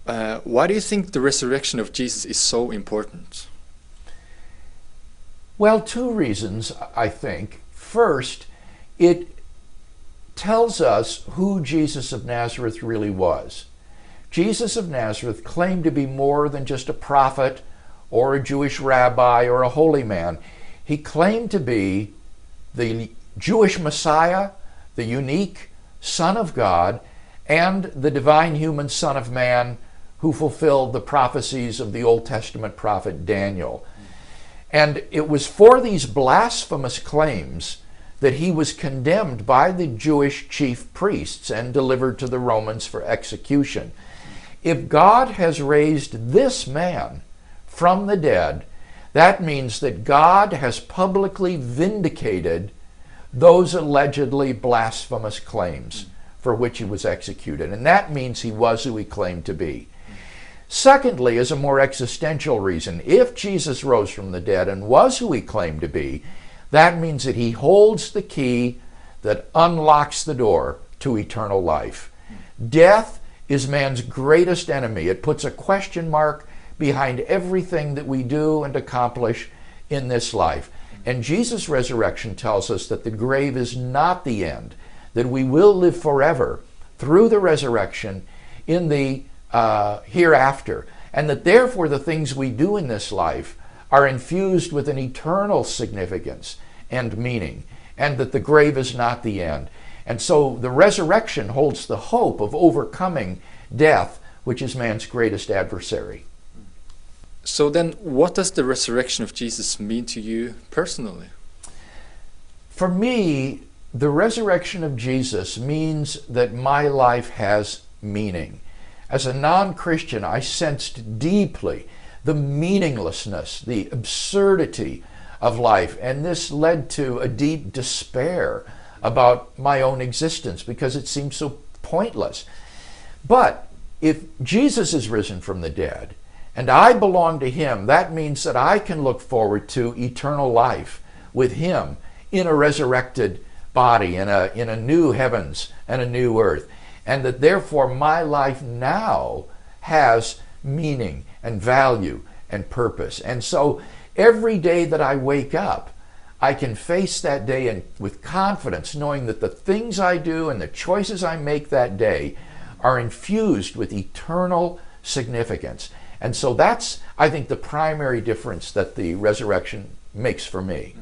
Why do you think the resurrection of Jesus is so important? Well, two reasons, I think. First, it tells us who Jesus of Nazareth really was. Jesus of Nazareth claimed to be more than just a prophet or a Jewish rabbi or a holy man. He claimed to be the Jewish Messiah, the unique Son of God, and the divine human Son of Man who fulfilled the prophecies of the Old Testament prophet Daniel. And it was for these blasphemous claims that he was condemned by the Jewish chief priests and delivered to the Romans for execution. If God has raised this man from the dead, that means that God has publicly vindicated those allegedly blasphemous claims for which he was executed. And that means he was who he claimed to be. Secondly, as a more existential reason, if Jesus rose from the dead and was who he claimed to be, that means that he holds the key that unlocks the door to eternal life. Death is man's greatest enemy. It puts a question mark behind everything that we do and accomplish in this life. And Jesus' resurrection tells us that the grave is not the end, that we will live forever through the resurrection in the hereafter, and that therefore the things we do in this life are infused with an eternal significance and meaning, and that the grave is not the end. And so the resurrection holds the hope of overcoming death, which is man's greatest adversary. So then, what does the resurrection of Jesus mean to you personally? For me, the resurrection of Jesus means that my life has meaning. As a non-Christian, I sensed deeply the meaninglessness, the absurdity of life, and this led to a deep despair about my own existence because it seemed so pointless. But if Jesus is risen from the dead and I belong to him, that means that I can look forward to eternal life with him in a resurrected body, in a new heavens and a new earth, and that therefore my life now has meaning and value and purpose. And so every day that I wake up, I can face that day with confidence, knowing that the things I do and the choices I make that day are infused with eternal significance. And so that's, I think, the primary difference that the resurrection makes for me.